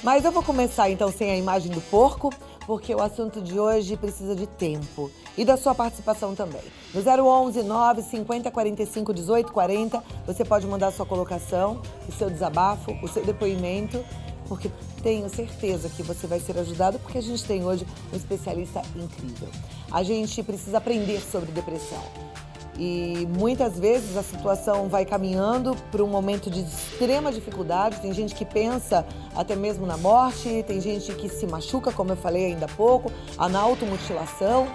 Mas eu vou começar então sem a imagem do porco, porque o assunto de hoje precisa de tempo e da sua participação também. No 011 950 45 18 40, você pode mandar a sua colocação, o seu desabafo, o seu depoimento, porque tenho certeza que você vai ser ajudado, porque a gente tem hoje um especialista incrível. A gente precisa aprender sobre depressão. E muitas vezes a situação vai caminhando para um momento de extrema dificuldade. Tem gente que pensa até mesmo na morte, tem gente que se machuca, como eu falei ainda há pouco, na automutilação.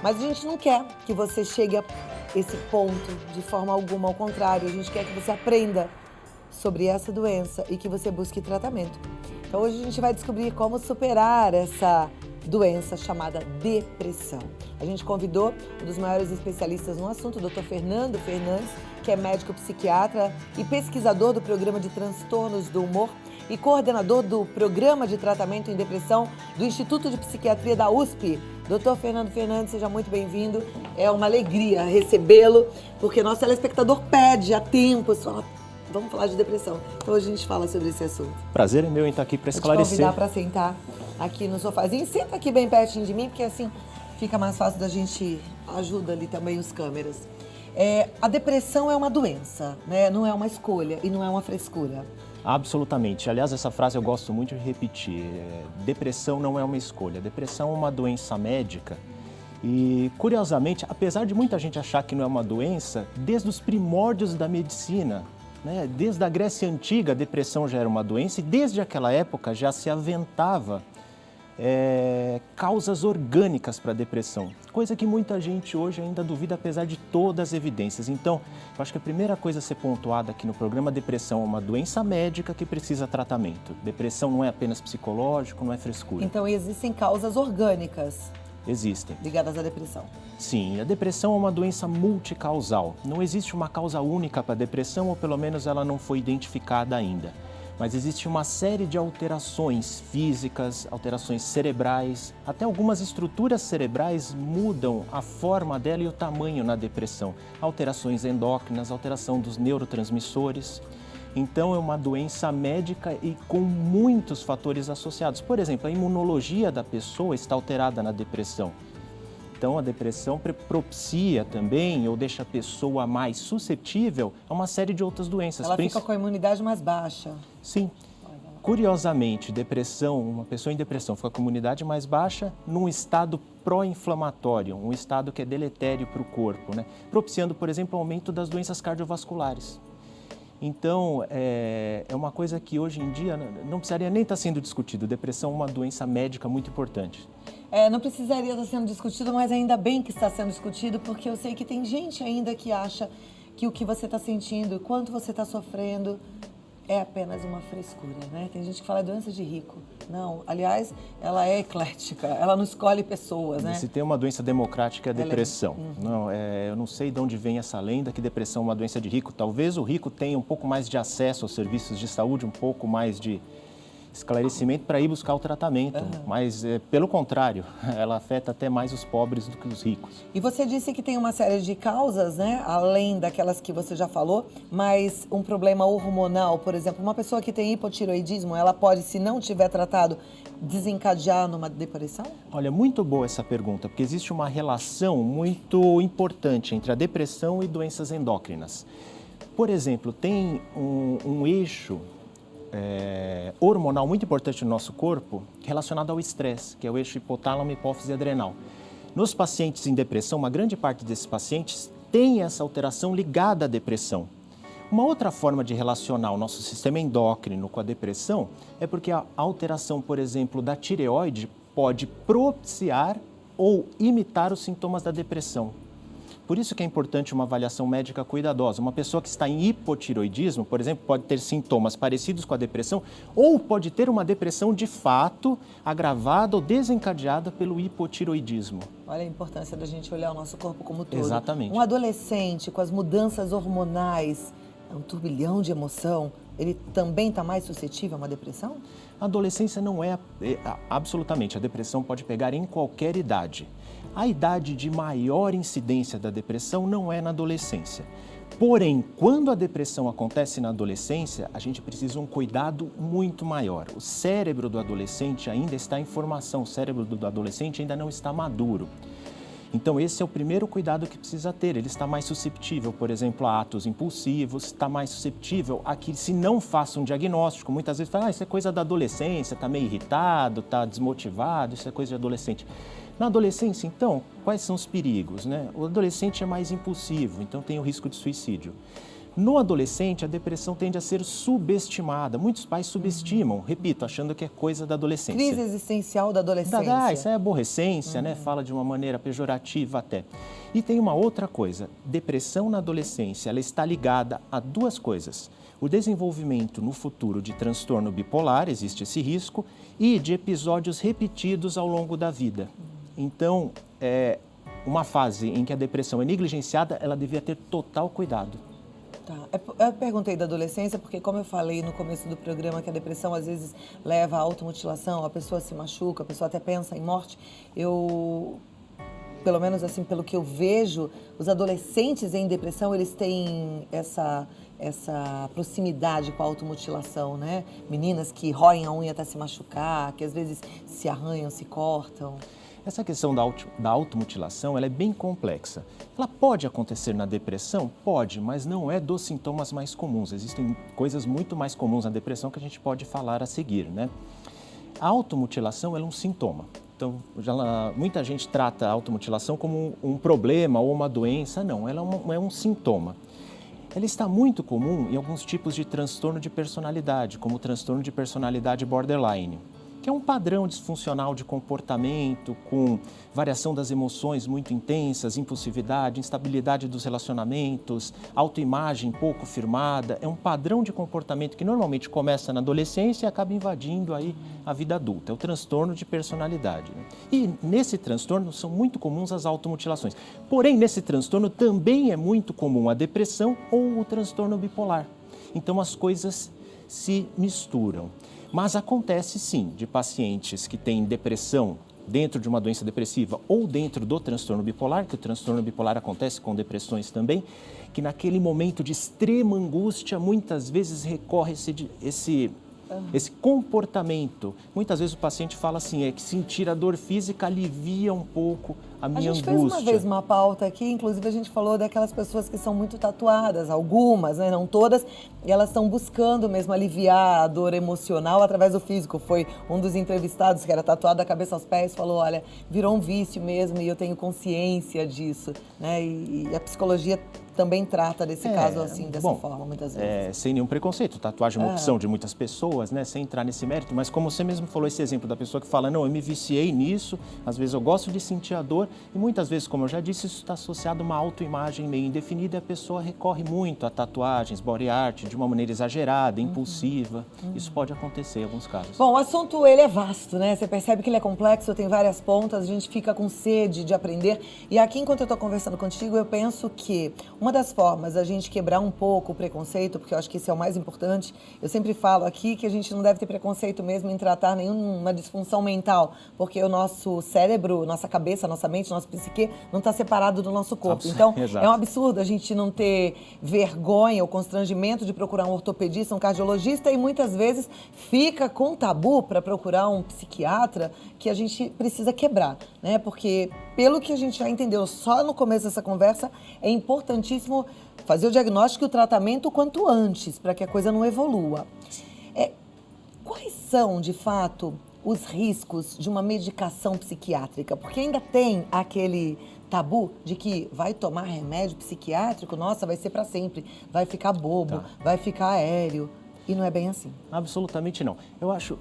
Mas a gente não quer que você chegue a esse ponto de forma alguma, ao contrário. A gente quer que você aprenda sobre essa doença e que você busque tratamento. Então hoje a gente vai descobrir como superar essa doença chamada depressão. A gente convidou um dos maiores especialistas no assunto, o Dr. Fernando Fernandes, que é médico psiquiatra e pesquisador do programa de transtornos do humor e coordenador do programa de tratamento em depressão do Instituto de Psiquiatria da USP. Dr. Fernando Fernandes, seja muito bem-vindo. É uma alegria recebê-lo, porque nosso telespectador pede há tempos, fala, vamos falar de depressão. Então hoje a gente fala sobre esse assunto. Prazer é meu em estar aqui para esclarecer. Vou te convidar para sentar aqui no sofazinho. Senta aqui bem pertinho de mim, porque assim fica mais fácil da gente ajuda ali também os câmeras. A depressão é uma doença, né? Não é uma escolha e não é uma frescura. Absolutamente. Aliás, essa frase eu gosto muito de repetir. Depressão não é uma escolha. Depressão é uma doença médica. E, curiosamente, apesar de muita gente achar que não é uma doença, desde os primórdios da medicina, né? Desde a Grécia Antiga, a depressão já era uma doença e desde aquela época já se aventava causas orgânicas para a depressão, coisa que muita gente hoje ainda duvida, apesar de todas as evidências. Então, eu acho que a primeira coisa a ser pontuada aqui no programa, depressão é uma doença médica que precisa tratamento. Depressão não é apenas psicológico, não é frescura. Então, existem causas orgânicas. Existem. Ligadas à depressão. Sim, a depressão é uma doença multicausal. Não existe uma causa única para a depressão, ou pelo menos ela não foi identificada ainda. Mas existe uma série de alterações físicas, alterações cerebrais, até algumas estruturas cerebrais mudam a forma dela e o tamanho na depressão. Alterações endócrinas, alteração dos neurotransmissores. Então é uma doença médica e com muitos fatores associados. Por exemplo, a imunologia da pessoa está alterada na depressão. Então, a depressão propicia também ou deixa a pessoa mais suscetível a uma série de outras doenças. Ela fica com a imunidade mais baixa. Sim. Curiosamente, uma pessoa em depressão fica com a imunidade mais baixa num estado pró-inflamatório, um estado que é deletério para o corpo, né? Propiciando, por exemplo, o aumento das doenças cardiovasculares. Então, é uma coisa que hoje em dia não precisaria nem estar sendo discutido. Depressão é uma doença médica muito importante. Não precisaria estar sendo discutido, mas ainda bem que está sendo discutido, porque eu sei que tem gente ainda que acha que o que você está sentindo, quanto você está sofrendo, é apenas uma frescura, né? Tem gente que fala doença de rico. Não, aliás, ela é eclética, ela não escolhe pessoas, né? Se tem uma doença democrática, é a depressão. Eu não sei de onde vem essa lenda que depressão é uma doença de rico. Talvez o rico tenha um pouco mais de acesso aos serviços de saúde, um pouco mais de esclarecimento para ir buscar o tratamento, mas pelo contrário, ela afeta até mais os pobres do que os ricos. E você disse que tem uma série de causas, né, além daquelas que você já falou, mas um problema hormonal, por exemplo, uma pessoa que tem hipotireoidismo, ela pode, se não tiver tratado, desencadear numa depressão? Olha, muito boa essa pergunta, porque existe uma relação muito importante entre a depressão e doenças endócrinas. Por exemplo, tem um eixo hormonal muito importante no nosso corpo relacionado ao estresse, que é o eixo hipotálamo, hipófise e adrenal. Nos pacientes em depressão, uma grande parte desses pacientes tem essa alteração ligada à depressão. Uma outra forma de relacionar o nosso sistema endócrino com a depressão é porque a alteração, por exemplo, da tireoide pode propiciar ou imitar os sintomas da depressão. Por isso que é importante uma avaliação médica cuidadosa. Uma pessoa que está em hipotireoidismo, por exemplo, pode ter sintomas parecidos com a depressão ou pode ter uma depressão de fato agravada ou desencadeada pelo hipotireoidismo. Olha a importância da gente olhar o nosso corpo como um todo. Exatamente. Um adolescente com as mudanças hormonais, um turbilhão de emoção, ele também está mais suscetível a uma depressão? A adolescência não absolutamente. A depressão pode pegar em qualquer idade. A idade de maior incidência da depressão não é na adolescência. Porém, quando a depressão acontece na adolescência, a gente precisa de um cuidado muito maior. O cérebro do adolescente ainda está em formação, o cérebro do adolescente ainda não está maduro. Então, esse é o primeiro cuidado que precisa ter. Ele está mais susceptível, por exemplo, a atos impulsivos, está mais susceptível a que se não faça um diagnóstico. Muitas vezes fala, isso é coisa da adolescência, está meio irritado, está desmotivado, isso é coisa de adolescente. Na adolescência, então, quais são os perigos, né? O adolescente é mais impulsivo, então tem o risco de suicídio. No adolescente, a depressão tende a ser subestimada. Muitos pais subestimam, repito, achando que é coisa da adolescência. Crise existencial da adolescência. Isso é aborrecência, né? Fala de uma maneira pejorativa até. E tem uma outra coisa, depressão na adolescência, ela está ligada a duas coisas. O desenvolvimento no futuro de transtorno bipolar, existe esse risco, e de episódios repetidos ao longo da vida. Então, uma fase em que a depressão é negligenciada, ela devia ter total cuidado. Tá. Eu perguntei da adolescência porque, como eu falei no começo do programa, que a depressão às vezes leva à automutilação, a pessoa se machuca, a pessoa até pensa em morte. Pelo menos assim, pelo que eu vejo, os adolescentes em depressão, eles têm essa proximidade com a automutilação, né? Meninas que roem a unha até se machucar, que às vezes se arranham, se cortam. Essa questão da automutilação, ela é bem complexa. Ela pode acontecer na depressão? Pode, mas não é dos sintomas mais comuns. Existem coisas muito mais comuns na depressão que a gente pode falar a seguir, né? A automutilação é um sintoma. Então, muita gente trata a automutilação como um problema ou uma doença. Não, ela é um sintoma. Ela está muito comum em alguns tipos de transtorno de personalidade, como o transtorno de personalidade borderline, que é um padrão disfuncional de comportamento com variação das emoções muito intensas, impulsividade, instabilidade dos relacionamentos, autoimagem pouco firmada. É um padrão de comportamento que normalmente começa na adolescência e acaba invadindo aí a vida adulta. É o transtorno de personalidade, né? E nesse transtorno são muito comuns as automutilações. Porém, nesse transtorno também é muito comum a depressão ou o transtorno bipolar. Então as coisas se misturam. Mas acontece sim de pacientes que têm depressão dentro de uma doença depressiva ou dentro do transtorno bipolar, que o transtorno bipolar acontece com depressões também, que naquele momento de extrema angústia muitas vezes recorre esse comportamento. Muitas vezes o paciente fala assim, que sentir a dor física alivia um pouco a minha angústia. A gente fez uma vez uma pauta aqui, inclusive a gente falou daquelas pessoas que são muito tatuadas, algumas, né, não todas, e elas estão buscando mesmo aliviar a dor emocional através do físico. Foi um dos entrevistados que era tatuado da cabeça aos pés, falou, olha, virou um vício mesmo e eu tenho consciência disso, né, e a psicologia também trata desse caso assim, dessa forma, muitas vezes. Sem nenhum preconceito, tatuagem é uma opção de muitas pessoas, né, sem entrar nesse mérito, mas como você mesmo falou, esse exemplo da pessoa que fala, não, eu me viciei nisso, às vezes eu gosto de sentir a dor, e muitas vezes, como eu já disse, isso está associado a uma autoimagem meio indefinida e a pessoa recorre muito a tatuagens, body art, de uma maneira exagerada, impulsiva. Isso pode acontecer em alguns casos. Bom, o assunto ele é vasto, né? Você percebe que ele é complexo, tem várias pontas, a gente fica com sede de aprender. E aqui, enquanto eu estou conversando contigo, eu penso que uma das formas da gente quebrar um pouco o preconceito, porque eu acho que isso é o mais importante, eu sempre falo aqui que a gente não deve ter preconceito mesmo em tratar nenhuma disfunção mental, porque o nosso cérebro, nossa cabeça, nossa mente, nosso psique não está separado do nosso corpo. Então, é um absurdo a gente não ter vergonha ou constrangimento de procurar um ortopedista, um cardiologista, e muitas vezes fica com tabu para procurar um psiquiatra, que a gente precisa quebrar, né? Porque, pelo que a gente já entendeu só no começo dessa conversa, é importantíssimo fazer o diagnóstico e o tratamento o quanto antes, para que a coisa não evolua. Quais são, de fato, os riscos de uma medicação psiquiátrica? Porque ainda tem aquele tabu de que vai tomar remédio psiquiátrico, nossa, vai ser para sempre, vai ficar bobo, vai ficar aéreo. E não é bem assim. Absolutamente não. Eu acho,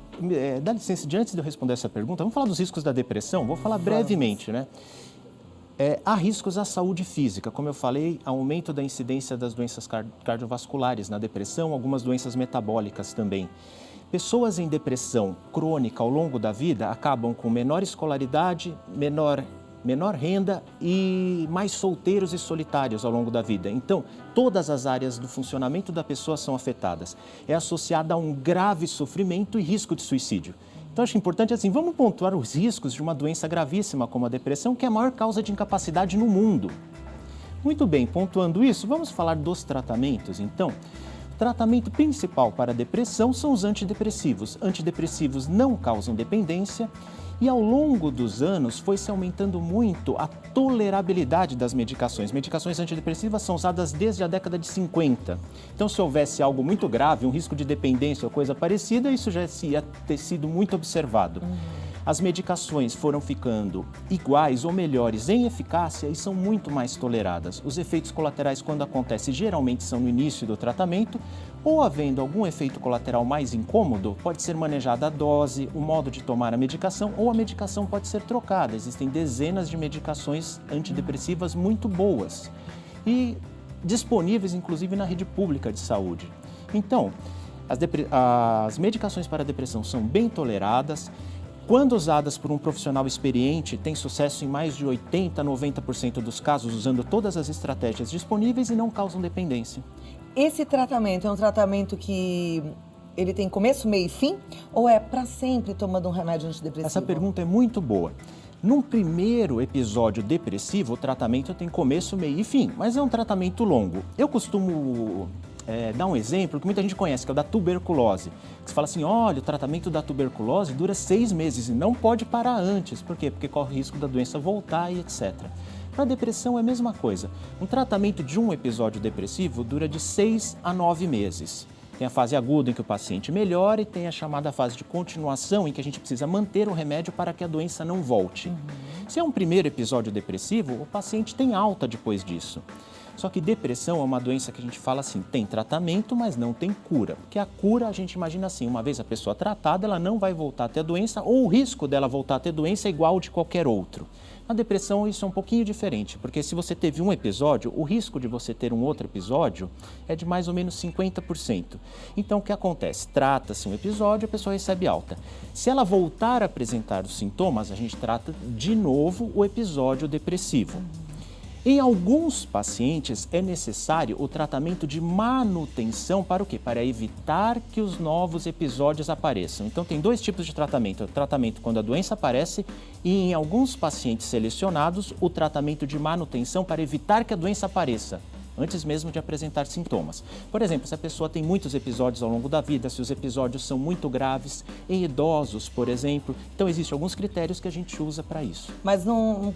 dá licença, antes de eu responder essa pergunta, vamos falar dos riscos da depressão? Vou falar brevemente, né? Há riscos à saúde física, como eu falei, aumento da incidência das doenças cardiovasculares na depressão, algumas doenças metabólicas também. Pessoas em depressão crônica ao longo da vida acabam com menor escolaridade, menor renda e mais solteiros e solitários ao longo da vida. Então, todas as áreas do funcionamento da pessoa são afetadas. É associada a um grave sofrimento e risco de suicídio. Então, acho importante assim, vamos pontuar os riscos de uma doença gravíssima como a depressão, que é a maior causa de incapacidade no mundo. Muito bem, pontuando isso, vamos falar dos tratamentos, então. O tratamento principal para a depressão são os antidepressivos. Antidepressivos não causam dependência e ao longo dos anos foi se aumentando muito a tolerabilidade das medicações. Medicações antidepressivas são usadas desde a década de 50. Então, se houvesse algo muito grave, um risco de dependência ou coisa parecida, isso já ia ter sido muito observado. As medicações foram ficando iguais ou melhores em eficácia e são muito mais toleradas. Os efeitos colaterais, quando acontecem, geralmente são no início do tratamento ou havendo algum efeito colateral mais incômodo, pode ser manejada a dose, o modo de tomar a medicação ou a medicação pode ser trocada. Existem dezenas de medicações antidepressivas muito boas e disponíveis, inclusive, na rede pública de saúde. Então, as medicações para a depressão são bem toleradas. Quando usadas por um profissional experiente, tem sucesso em mais de 80% a 90% dos casos, usando todas as estratégias disponíveis e não causam dependência. Esse tratamento é um tratamento que ele tem começo, meio e fim? Ou é para sempre tomando um remédio antidepressivo? Essa pergunta é muito boa. Num primeiro episódio depressivo, o tratamento tem começo, meio e fim, mas é um tratamento longo. Eu costumo dar um exemplo que muita gente conhece, que é o da tuberculose. Você fala assim, olha, o tratamento da tuberculose dura 6 meses e não pode parar antes. Por quê? Porque corre o risco da doença voltar e etc. Para a depressão é a mesma coisa. Um tratamento de um episódio depressivo dura de 6 a 9 meses. Tem a fase aguda em que o paciente melhora e tem a chamada fase de continuação em que a gente precisa manter o remédio para que a doença não volte. Se é um primeiro episódio depressivo, o paciente tem alta depois disso. Só que depressão é uma doença que a gente fala assim, tem tratamento, mas não tem cura. Porque a cura, a gente imagina assim, uma vez a pessoa tratada, ela não vai voltar a ter a doença ou o risco dela voltar a ter doença é igual ao de qualquer outro. Na depressão isso é um pouquinho diferente, porque se você teve um episódio, o risco de você ter um outro episódio é de mais ou menos 50%. Então o que acontece? Trata-se um episódio, a pessoa recebe alta. Se ela voltar a apresentar os sintomas, a gente trata de novo o episódio depressivo. Em alguns pacientes é necessário o tratamento de manutenção para o quê? Para evitar que os novos episódios apareçam. Então tem 2 tipos de tratamento. O tratamento quando a doença aparece e em alguns pacientes selecionados o tratamento de manutenção para evitar que a doença apareça antes mesmo de apresentar sintomas. Por exemplo, se a pessoa tem muitos episódios ao longo da vida, se os episódios são muito graves, em idosos, por exemplo. Então existem alguns critérios que a gente usa para isso. Mas não...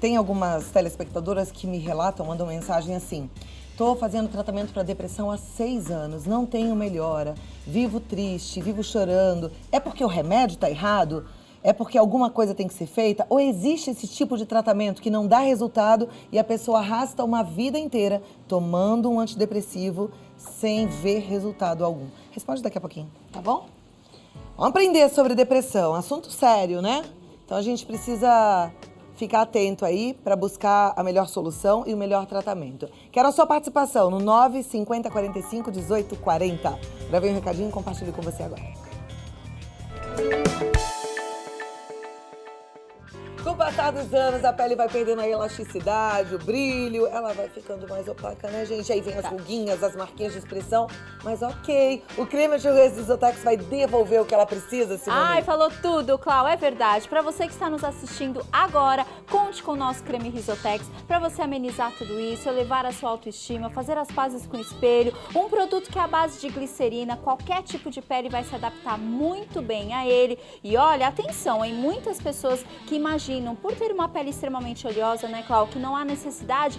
Tem algumas telespectadoras que me relatam, mandam mensagem assim: estou fazendo tratamento para depressão há 6 anos, não tenho melhora, vivo triste, vivo chorando. É porque o remédio está errado? É porque alguma coisa tem que ser feita? Ou existe esse tipo de tratamento que não dá resultado e a pessoa arrasta uma vida inteira tomando um antidepressivo sem ver resultado algum? Responde daqui a pouquinho, tá bom? Vamos aprender sobre depressão, assunto sério, né? Então a gente precisa ficar atento aí para buscar a melhor solução e o melhor tratamento. Quero a sua participação no 950 45 18 40. Gravei um recadinho e compartilho com você agora. Com o passar dos anos, a pele vai perdendo a elasticidade, o brilho, ela vai ficando mais opaca, né, gente? Aí vem as ruguinhas, as marquinhas de expressão, mas ok. O creme anti-rugas Risotex vai devolver o que ela precisa, Simone? Ai, falou tudo, Clau, é verdade. Para você que está nos assistindo agora, conte com o nosso creme Risotex para você amenizar tudo isso, elevar a sua autoestima, fazer as pazes com o espelho. Um produto que é à base de glicerina, qualquer tipo de pele vai se adaptar muito bem a ele. E olha, atenção, hein? Muitas pessoas que imaginam, por ter uma pele extremamente oleosa, né, Clau, que não há necessidade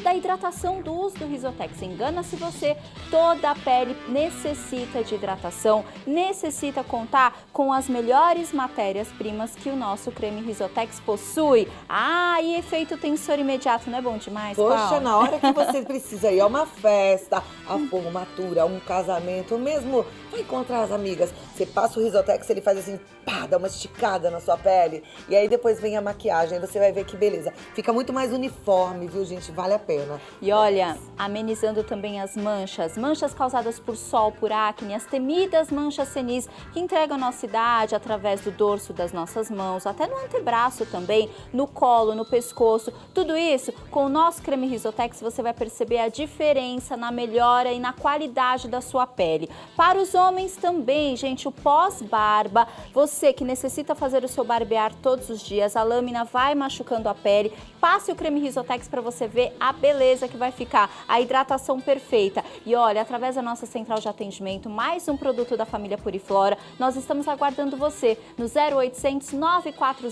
da hidratação do uso do Risotex. Engana-se você, toda a pele necessita de hidratação, necessita contar com as melhores matérias-primas que o nosso creme Risotex possui. Ah, e efeito tensor imediato, não é bom demais, Clau? Poxa, na hora que você precisa ir a uma festa, a formatura, a um casamento, ou mesmo vai encontrar as amigas, você passa o Risotex, ele faz assim, pá, dá uma esticada na sua pele, e aí depois vem a maquiagem, aí você vai ver que beleza. Fica muito mais uniforme, viu, gente? Vale a pena. E olha, amenizando também as manchas causadas por sol, por acne, as temidas manchas senis que entregam a nossa idade através do dorso das nossas mãos, até no antebraço também, no colo, no pescoço, tudo isso, com o nosso creme Risotex, você vai perceber a diferença na melhora e na qualidade da sua pele. Para os homens também, gente, o pós-barba, você que necessita fazer o seu barbear todos os dias, a lâmina vai machucando a pele, passe o creme Risotex para você ver a beleza que vai ficar, a hidratação perfeita. E olha, através da nossa central de atendimento, mais um produto da família Puriflora, nós estamos aguardando você no 0800 940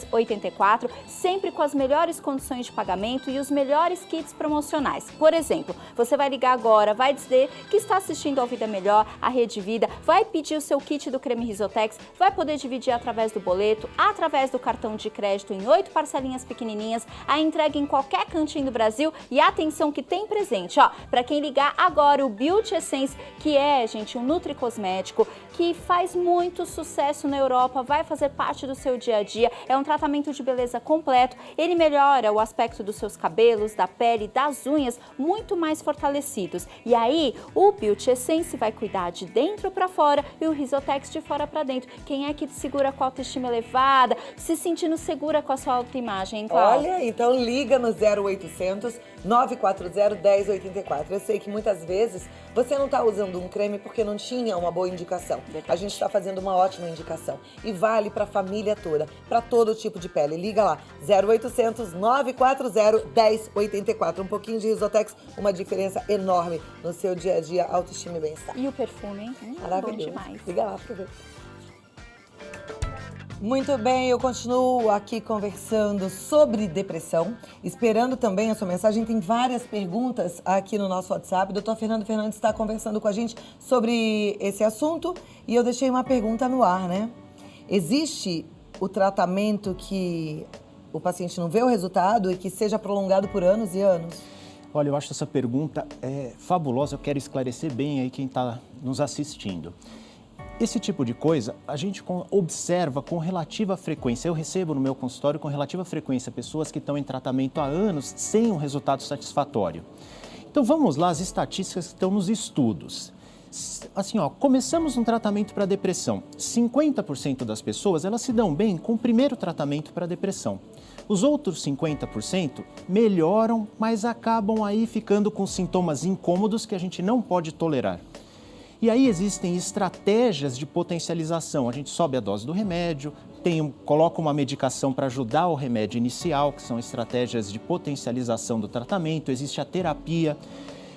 1084, sempre com as melhores condições de pagamento e os melhores kits promocionais. Por exemplo, você vai ligar agora, vai dizer que está assistindo ao Vida Melhor, a Rede Vida, vai pedir o seu kit do creme Risotex, vai poder dividir através do boleto, através do cartão de crédito em 8 parcelinhas pequenininhas, a entrega em qualquer cantinho do Brasil e atenção que tem presente, ó, para quem ligar agora o Beauty Essence, que é, gente, um nutricosmético que faz muito sucesso na Europa, vai fazer parte do seu dia a dia, é um tratamento de beleza completo, ele melhora o aspecto dos seus cabelos, da pele, das unhas, muito mais fortalecidos. E aí, o Beauty Essence vai cuidar de dentro para fora e o Risotex de fora para dentro. Quem é que te segura com a autoestima elevada, se sentindo segura com a sua autoimagem, hein, Cláudia? Olha, então liga no 0800 940 1084. Eu sei que muitas vezes você não está usando um creme porque não tinha uma boa indicação. A gente está fazendo uma ótima indicação e vale para a família toda, para todo tipo de pele. Liga lá, 0800 940 1084. Um pouquinho de Risotex, uma diferença enorme no seu dia a dia, autoestima e bem-estar. E o perfume, hein? Maravilhoso. Bom demais. Liga lá para ver. Muito bem, eu continuo aqui conversando sobre depressão, esperando também a sua mensagem. Tem várias perguntas aqui no nosso WhatsApp. O Dr. Fernando Fernandes está conversando com a gente sobre esse assunto e eu deixei uma pergunta no ar, né? Existe o tratamento que o paciente não vê o resultado e que seja prolongado por anos e anos? Olha, eu acho essa pergunta fabulosa, eu quero esclarecer bem aí quem está nos assistindo. Esse tipo de coisa a gente observa com relativa frequência. Eu recebo no meu consultório com relativa frequência pessoas que estão em tratamento há anos sem um resultado satisfatório. Então vamos lá, as estatísticas que estão nos estudos. Assim, ó, começamos um tratamento para depressão. 50% das pessoas elas se dão bem com o primeiro tratamento para depressão. Os outros 50% melhoram, mas acabam aí ficando com sintomas incômodos que a gente não pode tolerar. E aí existem estratégias de potencialização. A gente sobe a dose do remédio, coloca uma medicação para ajudar o remédio inicial, que são estratégias de potencialização do tratamento, existe a terapia.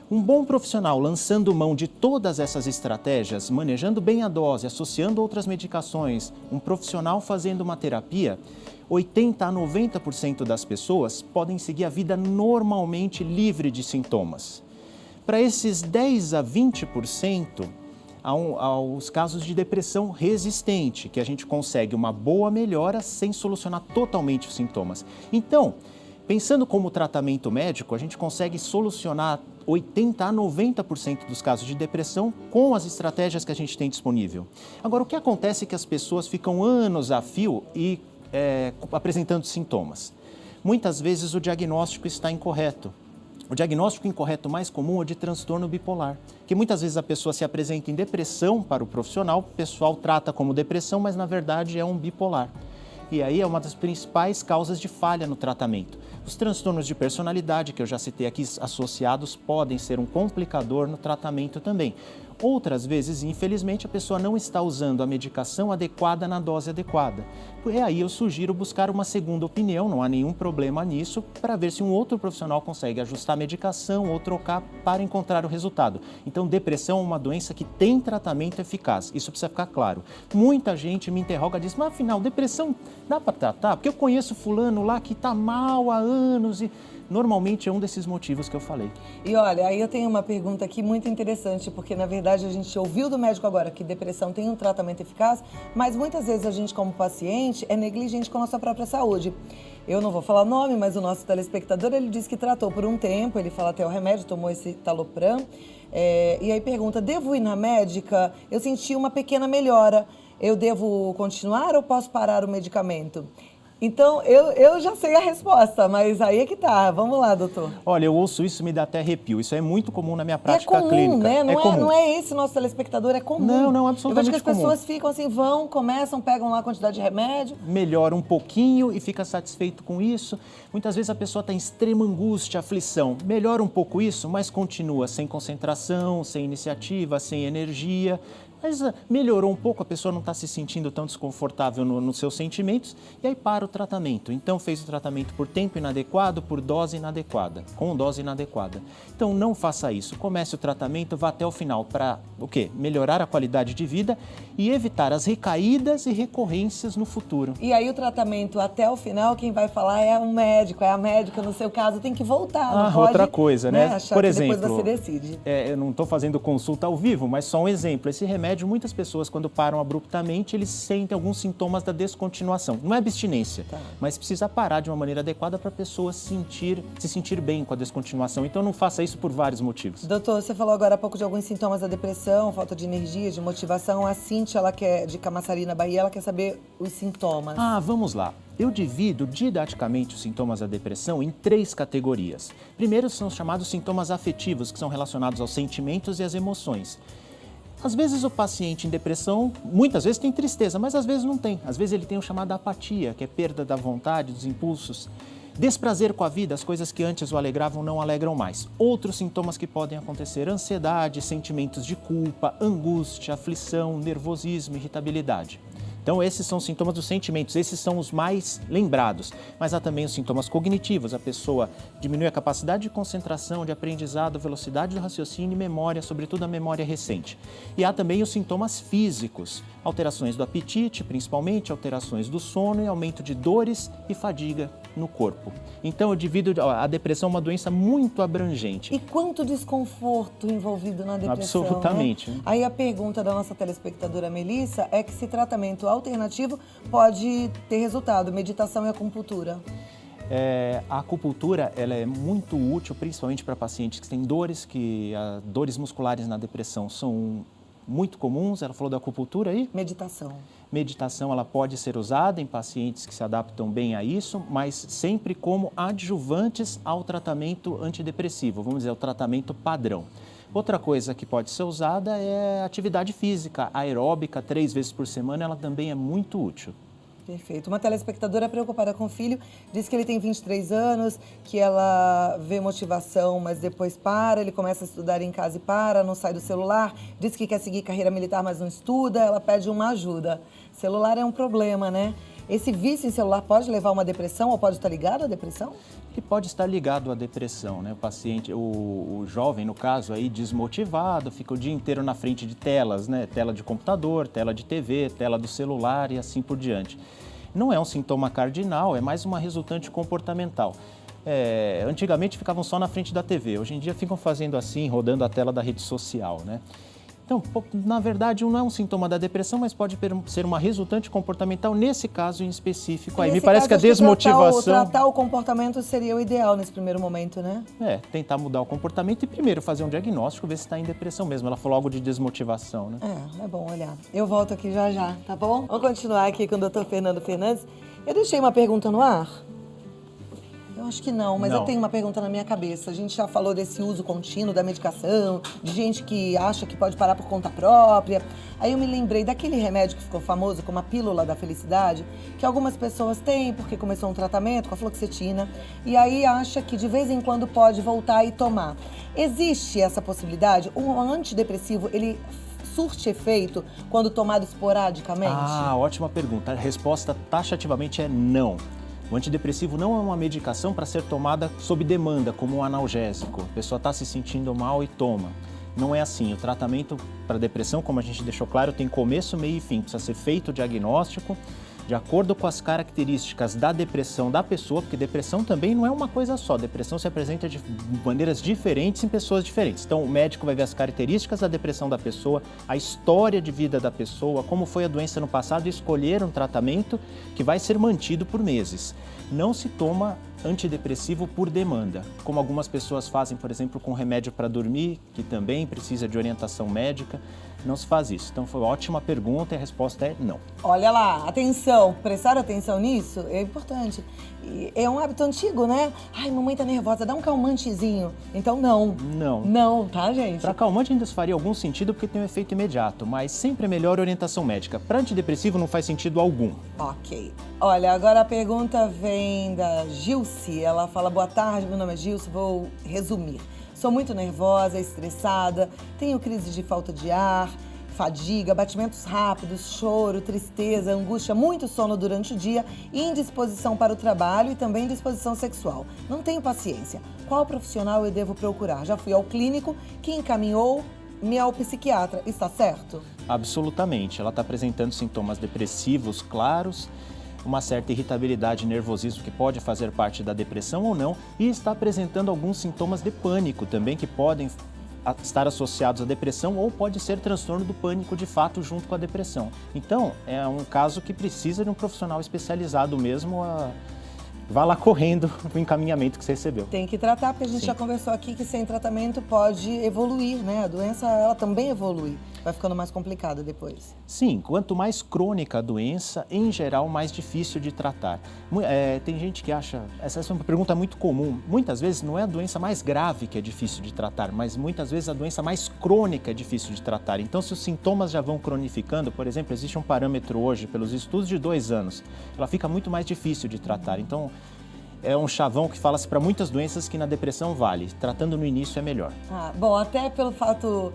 Um bom profissional lançando mão de todas essas estratégias, manejando bem a dose, associando outras medicações, um profissional fazendo uma terapia, 80% a 90% das pessoas podem seguir a vida normalmente livre de sintomas. Para esses 10% a 20%, há os casos de depressão resistente, que a gente consegue uma boa melhora sem solucionar totalmente os sintomas. Então, pensando como tratamento médico, a gente consegue solucionar 80% a 90% dos casos de depressão com as estratégias que a gente tem disponível. Agora, o que acontece é que as pessoas ficam anos a fio e apresentando sintomas. Muitas vezes o diagnóstico está incorreto. O diagnóstico incorreto mais comum é de transtorno bipolar, que muitas vezes a pessoa se apresenta em depressão para o profissional, o pessoal trata como depressão, mas na verdade é um bipolar. E aí é uma das principais causas de falha no tratamento. Os transtornos de personalidade, que eu já citei aqui, associados, podem ser um complicador no tratamento também. Outras vezes, infelizmente, a pessoa não está usando a medicação adequada na dose adequada. E aí eu sugiro buscar uma segunda opinião, não há nenhum problema nisso, para ver se um outro profissional consegue ajustar a medicação ou trocar para encontrar o resultado. Então, depressão é uma doença que tem tratamento eficaz, isso precisa ficar claro. Muita gente me interroga e diz, mas afinal, depressão dá para tratar? Porque eu conheço fulano lá que está mal há anos e... Normalmente é um desses motivos que eu falei. E olha, aí eu tenho uma pergunta aqui muito interessante, porque na verdade a gente ouviu do médico agora que depressão tem um tratamento eficaz, mas muitas vezes a gente como paciente é negligente com a nossa própria saúde. Eu não vou falar o nome, mas o nosso telespectador, ele disse que tratou por um tempo, ele fala até o remédio, tomou esse Talopram, e aí pergunta, devo ir na médica? Eu senti uma pequena melhora, eu devo continuar ou posso parar o medicamento? Então, eu já sei a resposta, mas aí é que tá. Vamos lá, doutor. Olha, eu ouço isso, me dá até arrepio. Isso é muito comum na minha É prática comum, clínica. né? Não, comum. não é esse nosso telespectador, é comum. Não, Eu absolutamente vejo que as comum. pessoas ficam assim, começam, pegam lá a quantidade de remédio. Melhora um pouquinho e fica satisfeito com isso. Muitas vezes a pessoa está em extrema angústia, aflição. Melhora um pouco isso, mas continua sem concentração, sem iniciativa, sem energia. Mas melhorou um pouco, a pessoa não está se sentindo tão desconfortável nos seus sentimentos e aí para o tratamento. Então fez o tratamento por tempo inadequado, por dose inadequada, com dose inadequada. Então não faça isso, comece o tratamento, vá até o final para o quê? Melhorar a qualidade de vida e evitar as recaídas e recorrências no futuro. E aí o tratamento até o final, quem vai falar é um médico, é a médica, no seu caso, tem que voltar. Não pode, outra coisa, né? Achar por que exemplo, depois você decide. Eu não estou fazendo consulta ao vivo, mas só um exemplo. Esse remédio, muitas pessoas, quando param abruptamente, eles sentem alguns sintomas da descontinuação. Não é abstinência, mas precisa parar de uma maneira adequada para a pessoa se sentir bem com a descontinuação. Então não faça isso por vários motivos. Doutor, você falou agora há pouco de alguns sintomas da depressão, falta de energia, de motivação. A Cíntia, ela quer, de Camaçari, na Bahia, ela quer saber os sintomas. Vamos lá. Eu divido didaticamente os sintomas da depressão em 3 categorias. Primeiro são os chamados sintomas afetivos, que são relacionados aos sentimentos e às emoções. Às vezes o paciente em depressão, muitas vezes tem tristeza, mas às vezes não tem. Às vezes ele tem o chamado apatia, que é perda da vontade, dos impulsos. Desprazer com a vida, as coisas que antes o alegravam não alegram mais. Outros sintomas que podem acontecer: ansiedade, sentimentos de culpa, angústia, aflição, nervosismo, irritabilidade. Então, esses são os sintomas dos sentimentos, esses são os mais lembrados. Mas há também os sintomas cognitivos, a pessoa diminui a capacidade de concentração, de aprendizado, velocidade do raciocínio e memória, sobretudo a memória recente. E há também os sintomas físicos, alterações do apetite, principalmente, alterações do sono e aumento de dores e fadiga no corpo. Então, eu divido a depressão uma doença muito abrangente. E quanto desconforto envolvido na depressão, Absolutamente. Né? Aí a pergunta da nossa telespectadora Melissa é que se tratamento alternativo pode ter resultado, meditação e acupuntura. A acupuntura ela é muito útil, principalmente para pacientes que têm dores, dores musculares na depressão são muito comuns. Ela falou da acupuntura aí? Meditação. Meditação ela pode ser usada em pacientes que se adaptam bem a isso, mas sempre como adjuvantes ao tratamento antidepressivo, vamos dizer, o tratamento padrão. Outra coisa que pode ser usada é atividade física, aeróbica, 3 vezes por semana, ela também é muito útil. Perfeito. Uma telespectadora preocupada com o filho diz que ele tem 23 anos, que ela vê motivação, mas depois para, ele começa a estudar em casa e para, não sai do celular, diz que quer seguir carreira militar, mas não estuda, ela pede uma ajuda. Celular é um problema, né? Esse vício em celular pode levar a uma depressão ou pode estar ligado à depressão? Que pode estar ligado à depressão, né? O paciente, o jovem, no caso, aí desmotivado, fica o dia inteiro na frente de telas, né? Tela de computador, tela de TV, tela do celular e assim por diante. Não é um sintoma cardinal, é mais uma resultante comportamental. Antigamente ficavam só na frente da TV, hoje em dia ficam fazendo assim, rodando a tela da rede social, né? Então, na verdade, não é um sintoma da depressão, mas pode ser uma resultante comportamental, nesse caso em específico. Aí me parece que a desmotivação... Tratar o comportamento seria o ideal nesse primeiro momento, né? Tentar mudar o comportamento e primeiro fazer um diagnóstico, ver se está em depressão mesmo. Ela falou algo de desmotivação, né? É bom olhar. Eu volto aqui já, tá bom? Vamos continuar aqui com o Dr. Fernando Fernandes. Eu deixei uma pergunta no ar? Eu acho que não, mas eu tenho uma pergunta na minha cabeça. A gente já falou desse uso contínuo da medicação, de gente que acha que pode parar por conta própria. Aí eu me lembrei daquele remédio que ficou famoso como a pílula da felicidade, que algumas pessoas têm porque começou um tratamento com a fluoxetina e aí acha que de vez em quando pode voltar e tomar. Existe essa possibilidade? Um antidepressivo, ele surte efeito quando tomado esporadicamente? Ótima pergunta. A resposta taxativamente é não. O antidepressivo não é uma medicação para ser tomada sob demanda, como um analgésico. A pessoa está se sentindo mal e toma. Não é assim. O tratamento para depressão, como a gente deixou claro, tem começo, meio e fim. Precisa ser feito o diagnóstico de acordo com as características da depressão da pessoa, porque depressão também não é uma coisa só. Depressão se apresenta de maneiras diferentes em pessoas diferentes. Então, o médico vai ver as características da depressão da pessoa, a história de vida da pessoa, como foi a doença no passado e escolher um tratamento que vai ser mantido por meses. Não se toma antidepressivo por demanda, como algumas pessoas fazem, por exemplo, com remédio para dormir, que também precisa de orientação médica. Não se faz isso. Então, foi uma ótima pergunta e a resposta é não. Olha lá, atenção, prestar atenção nisso é importante. E é um hábito antigo, né? Ai, mamãe tá nervosa, dá um calmantezinho. Então, não. Não. Não, tá, gente? Para calmante ainda faria algum sentido porque tem um efeito imediato, mas sempre é melhor orientação médica. Para antidepressivo não faz sentido algum. Ok. Olha, agora a pergunta vem da Gilce. Ela fala, boa tarde, meu nome é Gilce, vou resumir. Sou muito nervosa, estressada, tenho crise de falta de ar, fadiga, batimentos rápidos, choro, tristeza, angústia, muito sono durante o dia e indisposição para o trabalho e também indisposição sexual. Não tenho paciência. Qual profissional eu devo procurar? Já fui ao clínico que encaminhou-me ao psiquiatra. Está certo? Absolutamente. Ela está apresentando sintomas depressivos claros, uma certa irritabilidade e nervosismo que pode fazer parte da depressão ou não, e está apresentando alguns sintomas de pânico também que podem estar associados à depressão ou pode ser transtorno do pânico de fato junto com a depressão. Então, é um caso que precisa de um profissional especializado mesmo vá lá correndo o encaminhamento que você recebeu. Tem que tratar, porque a gente já conversou aqui que sem tratamento pode evoluir, né? A doença, ela também evolui. Vai ficando mais complicada depois. Sim, quanto mais crônica a doença, em geral, mais difícil de tratar. Tem gente que acha, essa é uma pergunta muito comum, muitas vezes não é a doença mais grave que é difícil de tratar, mas muitas vezes a doença mais crônica é difícil de tratar. Então, se os sintomas já vão cronificando, por exemplo, existe um parâmetro hoje, pelos estudos de 2 anos, ela fica muito mais difícil de tratar. Então, é um chavão que fala-se para muitas doenças que na depressão vale. Tratando no início é melhor. Bom, até pelo fato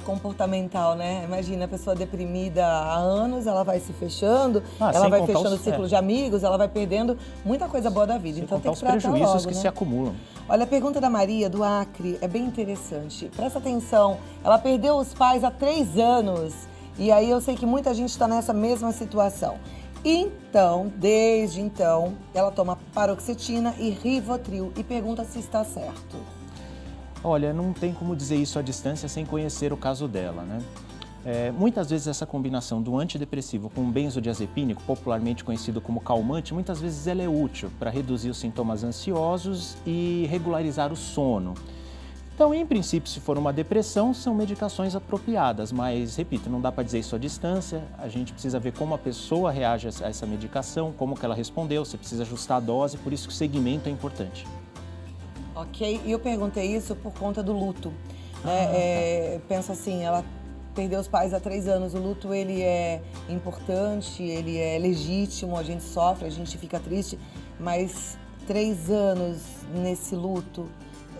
comportamental, né? Imagina a pessoa deprimida há anos, ela vai se fechando, ela vai fechando o ciclo de amigos, ela vai perdendo muita coisa boa da vida. Então tem que tratar os prejuízos logo, que né? se acumulam. Olha, a pergunta da Maria, do Acre, é bem interessante. Presta atenção, ela perdeu os pais há 3 anos. E aí eu sei que muita gente está nessa mesma situação. Então, desde então, ela toma paroxetina e Rivotril e pergunta se está certo. Olha, não tem como dizer isso à distância sem conhecer o caso dela, né? Muitas vezes essa combinação do antidepressivo com benzodiazepínico, popularmente conhecido como calmante, muitas vezes ela é útil para reduzir os sintomas ansiosos e regularizar o sono. Então, em princípio, se for uma depressão, são medicações apropriadas, mas, repito, não dá para dizer isso à distância, a gente precisa ver como a pessoa reage a essa medicação, como que ela respondeu, você precisa ajustar a dose, por isso que o segmento é importante. Ok, e eu perguntei isso por conta do luto. Né? Penso assim, ela perdeu os pais há 3 anos, o luto ele é importante, ele é legítimo, a gente sofre, a gente fica triste, mas 3 anos nesse luto,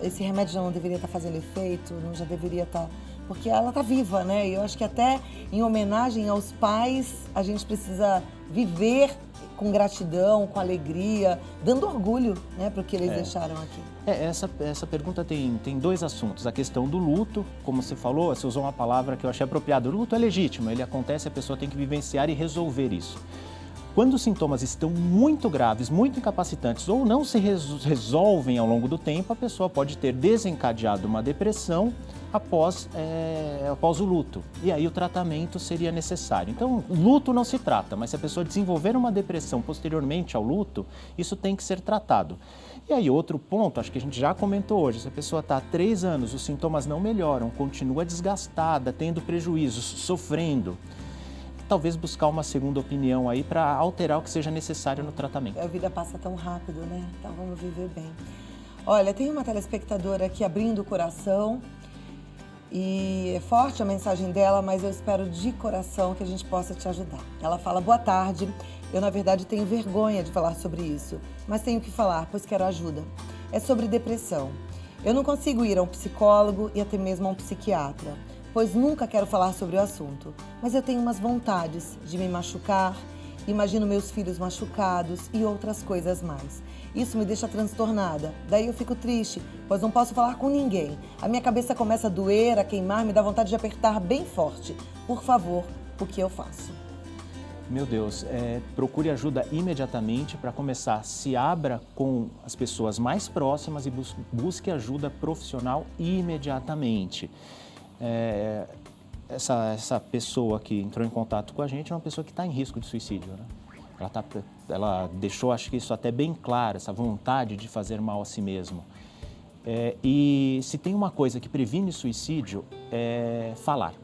esse remédio já não deveria estar fazendo efeito, não já deveria estar... Porque ela está viva, né? E eu acho que até em homenagem aos pais, a gente precisa viver com gratidão, com alegria, dando orgulho, né, para o que eles deixaram aqui. Essa pergunta tem 2 assuntos. A questão do luto, como você falou, você usou uma palavra que eu achei apropriada. O luto é legítimo, ele acontece, a pessoa tem que vivenciar e resolver isso. Quando os sintomas estão muito graves, muito incapacitantes ou não se resolvem ao longo do tempo, a pessoa pode ter desencadeado uma depressão após o luto. E aí o tratamento seria necessário. Então, luto não se trata, mas se a pessoa desenvolver uma depressão posteriormente ao luto, isso tem que ser tratado. E aí outro ponto, acho que a gente já comentou hoje, se a pessoa está há 3 anos, os sintomas não melhoram, continua desgastada, tendo prejuízos, sofrendo, talvez buscar uma segunda opinião aí para alterar o que seja necessário no tratamento. A vida passa tão rápido, né? Então vamos viver bem. Olha, tem uma telespectadora aqui abrindo o coração e é forte a mensagem dela, mas eu espero de coração que a gente possa te ajudar. Ela fala, boa tarde, eu na verdade tenho vergonha de falar sobre isso, mas tenho que falar, pois quero ajuda. É sobre depressão. Eu não consigo ir a um psicólogo e até mesmo a um psiquiatra, pois nunca quero falar sobre o assunto, mas eu tenho umas vontades de me machucar, imagino meus filhos machucados e outras coisas mais. Isso me deixa transtornada, daí eu fico triste, pois não posso falar com ninguém. A minha cabeça começa a doer, a queimar, me dá vontade de apertar bem forte. Por favor, o que eu faço? Meu Deus, procure ajuda imediatamente para começar. Se abra com as pessoas mais próximas e busque ajuda profissional imediatamente. Essa pessoa que entrou em contato com a gente é uma pessoa que está em risco de suicídio, né? Ela deixou, acho que isso até bem claro, essa vontade de fazer mal a si mesmo. E se tem uma coisa que previne suicídio, é falar.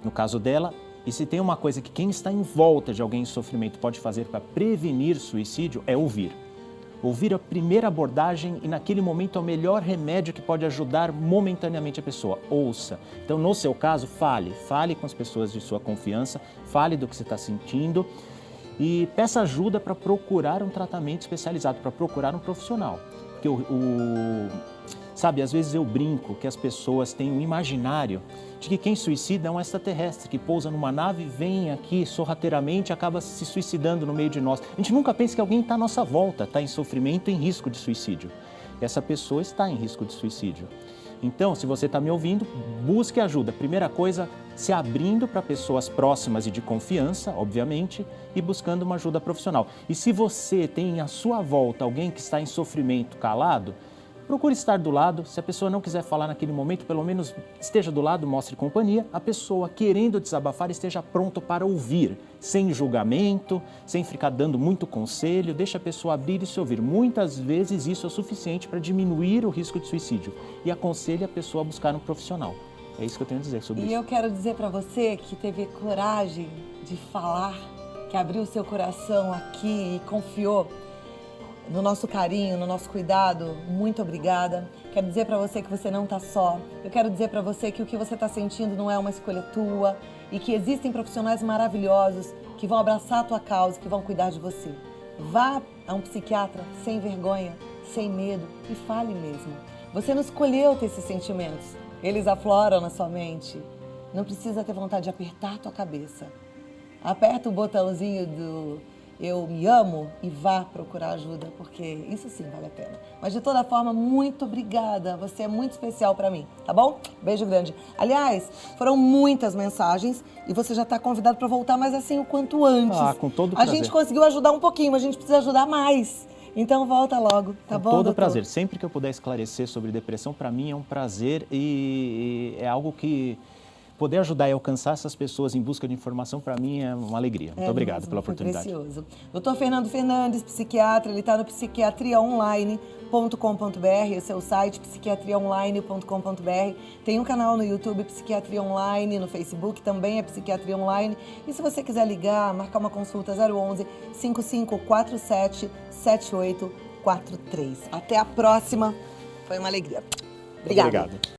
No caso dela, e se tem uma coisa que quem está em volta de alguém em sofrimento pode fazer para prevenir suicídio, é ouvir. Ouvir a primeira abordagem e naquele momento é o melhor remédio que pode ajudar momentaneamente a pessoa. Ouça. Então, no seu caso, fale com as pessoas de sua confiança, fale do que você está sentindo e peça ajuda para procurar um tratamento especializado, para procurar um profissional. Porque sabe, às vezes eu brinco que as pessoas têm um imaginário de que quem suicida é um extraterrestre que pousa numa nave, vem aqui sorrateiramente e acaba se suicidando no meio de nós. A gente nunca pensa que alguém está à nossa volta, está em sofrimento, em risco de suicídio. Essa pessoa está em risco de suicídio. Então, se você está me ouvindo, busque ajuda. Primeira coisa, se abrindo para pessoas próximas e de confiança, obviamente, e buscando uma ajuda profissional. E se você tem à sua volta alguém que está em sofrimento calado, procure estar do lado. Se a pessoa não quiser falar naquele momento, pelo menos esteja do lado, mostre companhia. A pessoa querendo desabafar esteja pronto para ouvir, sem julgamento, sem ficar dando muito conselho. Deixa a pessoa abrir e se ouvir. Muitas vezes isso é o suficiente para diminuir o risco de suicídio. E aconselhe a pessoa a buscar um profissional. É isso que eu tenho a dizer sobre isso. E eu quero dizer para você que teve coragem de falar, que abriu seu coração aqui e confiou no nosso carinho, no nosso cuidado, muito obrigada. Quero dizer para você que você não está só. Eu quero dizer para você que o que você está sentindo não é uma escolha tua e que existem profissionais maravilhosos que vão abraçar a tua causa, que vão cuidar de você. Vá a um psiquiatra sem vergonha, sem medo e fale mesmo. Você não escolheu ter esses sentimentos. Eles afloram na sua mente. Não precisa ter vontade de apertar a tua cabeça. Aperta o botãozinho do eu me amo e vá procurar ajuda, porque isso sim vale a pena. Mas de toda forma, muito obrigada. Você é muito especial para mim, tá bom? Beijo grande. Aliás, foram muitas mensagens e você já está convidado para voltar, mas assim o quanto antes. Com todo prazer. A gente conseguiu ajudar um pouquinho, mas a gente precisa ajudar mais. Então volta logo, tá bom? Com todo doutor? prazer. Sempre que eu puder esclarecer sobre depressão, para mim é um prazer e é algo que poder ajudar e alcançar essas pessoas em busca de informação, para mim, é uma alegria. Muito obrigado pela oportunidade. Precioso. Doutor Fernando Fernandes, psiquiatra, ele está no psiquiatriaonline.com.br, esse é o site, psiquiatriaonline.com.br. Tem um canal no YouTube, Psiquiatria Online, no Facebook também é Psiquiatria Online. E se você quiser ligar, marcar uma consulta, 011 5547 7843. Até a próxima. Foi uma alegria. Obrigada. Obrigado.